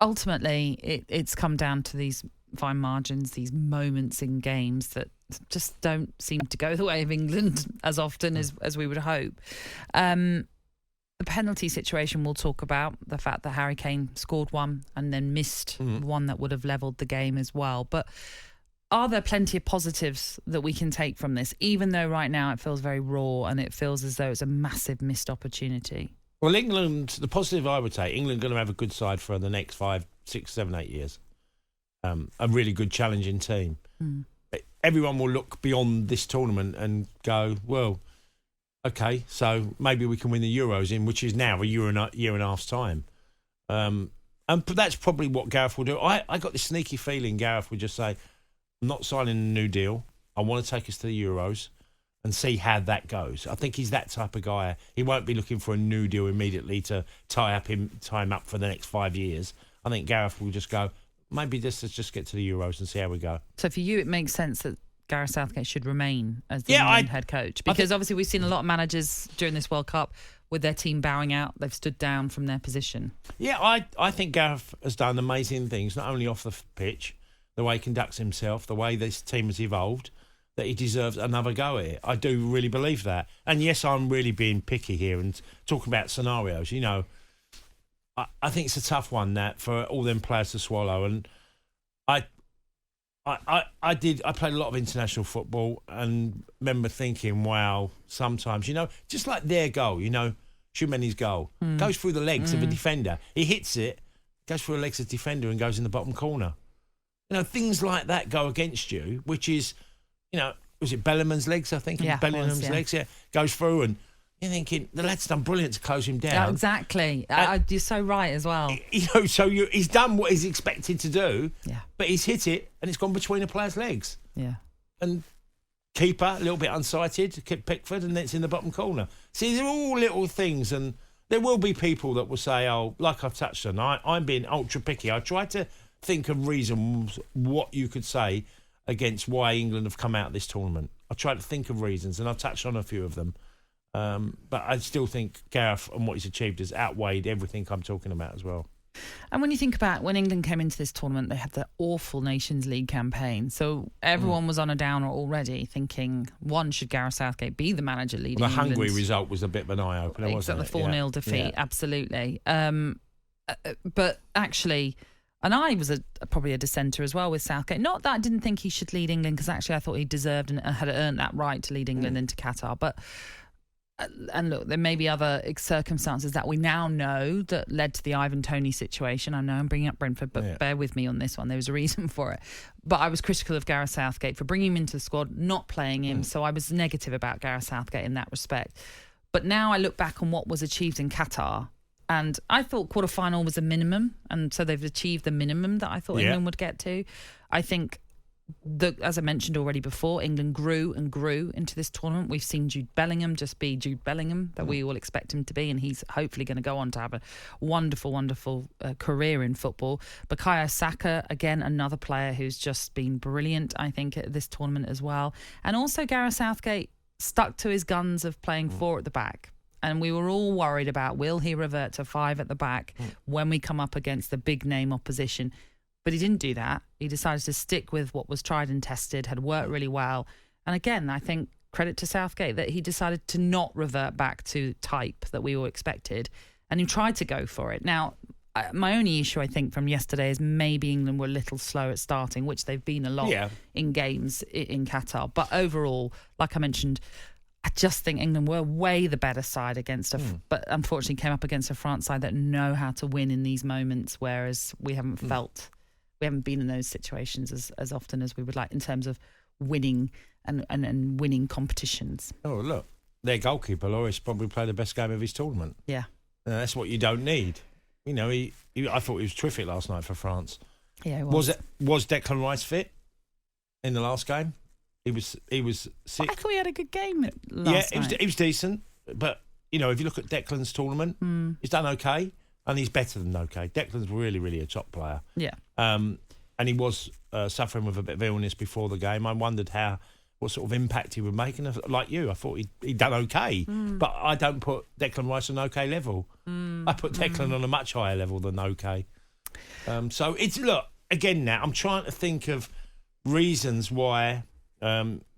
Ultimately, it's come down to these fine margins, these moments in games that just don't seem to go the way of England as often as we would hope. The penalty situation we'll talk about, the fact that Harry Kane scored one and then missed one that would have levelled the game as well. But are there plenty of positives that we can take from this, even though right now it feels very raw and it feels as though it's a massive missed opportunity? Well, England, the positive I would say, England are going to have a good side for the next 5, 6, 7, 8 years. A really good challenging team. Everyone will look beyond this tournament and go, well, okay, so maybe we can win the Euros in, which is now a year and a half's time. And that's probably what Gareth will do. I got this sneaky feeling Gareth would just say, I'm not signing a new deal. I want to take us to the Euros and see how that goes. I think he's that type of guy. He won't be looking for a new deal immediately to tie him up for the next 5 years. I think Gareth will just go, maybe let's just get to the Euros and see how we go. So for you, it makes sense that Gareth Southgate should remain as the England head coach? Because obviously we've seen a lot of managers during this World Cup with their team bowing out. They've stood down from their position. Yeah, I think Gareth has done amazing things, not only off the pitch, the way he conducts himself, the way this team has evolved, that he deserves another go at it. I do really believe that. And yes, I'm really being picky here and talking about scenarios. You know, I think it's a tough one that for all them players to swallow. And I played a lot of international football and remember thinking, wow, sometimes, you know, just like their goal, you know, Tchouameni's goal, goes through the legs of a defender. He hits it, goes through the legs of the defender and goes in the bottom corner. You know, things like that go against you, which is, you know, was it Bellingham's legs, I think? Yeah, Bellingham's legs, goes through and you're thinking, the lad's done brilliant to close him down. Yeah, exactly. You're so right as well. You know, he's done what he's expected to do, but he's hit it and it's gone between a player's legs. Yeah. And keeper, a little bit unsighted, Pickford, and it's in the bottom corner. See, they're all little things, and there will be people that will say, oh, like I've touched on, I'm being ultra picky. I try to think of reasons what you could say against why England have come out of this tournament. I try to think of reasons, and I've touched on a few of them. But I still think Gareth and what he's achieved has outweighed everything I'm talking about as well. And when you think about when England came into this tournament, they had the awful Nations League campaign. So everyone was on a downer already, thinking, one, should Gareth Southgate be the manager leading the England? Hungary result was a bit of an eye-opener, wasn't it? The 4-0 defeat, absolutely. But actually... And I was probably a dissenter as well with Southgate. Not that I didn't think he should lead England, because actually I thought he deserved and had earned that right to lead England into Qatar. But and look, there may be other circumstances that we now know that led to the Ivan Toney situation. I know I'm bringing up Brentford, but bear with me on this one. There was a reason for it. But I was critical of Gareth Southgate for bringing him into the squad, not playing him. So I was negative about Gareth Southgate in that respect. But now I look back on what was achieved in Qatar, and I thought quarter-final was a minimum, and so they've achieved the minimum that I thought England would get to. I think, as I mentioned already before, England grew and grew into this tournament. We've seen Jude Bellingham just be Jude Bellingham that we all expect him to be, and he's hopefully going to go on to have a wonderful, wonderful career in football. Bukayo Saka, again, another player who's just been brilliant, I think, at this tournament as well. And also Gareth Southgate stuck to his guns of playing 4 at the back. And we were all worried about, will he revert to 5 at the back when we come up against the big name opposition? But he didn't do that. He decided to stick with what was tried and tested, had worked really well. And again, I think credit to Southgate that he decided to not revert back to type that we all expected. And he tried to go for it. Now, my only issue, I think, from yesterday is maybe England were a little slow at starting, which they've been a lot in games in Qatar. But overall, like I mentioned, I just think England were way the better side against but unfortunately came up against a France side that know how to win in these moments, whereas we haven't we haven't been in those situations as often as we would like in terms of winning and winning competitions. Oh, look, their goalkeeper, Lloris, probably played the best game of his tournament. Yeah. That's what you don't need. You know, I thought he was terrific last night for France. Yeah, he was. Was Declan Rice fit in the last game? He was sick. I thought he had a good game last night. He was decent. But, you know, if you look at Declan's tournament, he's done okay, and he's better than okay. Declan's really, really a top player. Yeah. And he was suffering with a bit of illness before the game. I wondered what sort of impact he would make. And like you, I thought he'd done okay. But I don't put Declan Rice on okay level. I put Declan on a much higher level than okay. So it's, look, again now, I'm trying to think of reasons why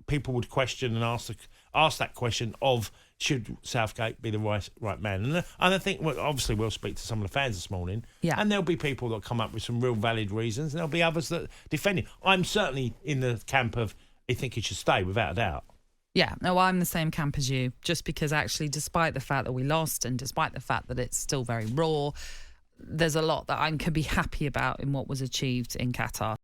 people would question and ask that question of, should Southgate be the right man? And I think, well, obviously, we'll speak to some of the fans this morning, and there'll be people that come up with some real valid reasons, and there'll be others that defend him. I'm certainly in the camp of, I think he should stay, without a doubt. Yeah, no, I'm the same camp as you, just because actually, despite the fact that we lost and despite the fact that it's still very raw, there's a lot that I could be happy about in what was achieved in Qatar.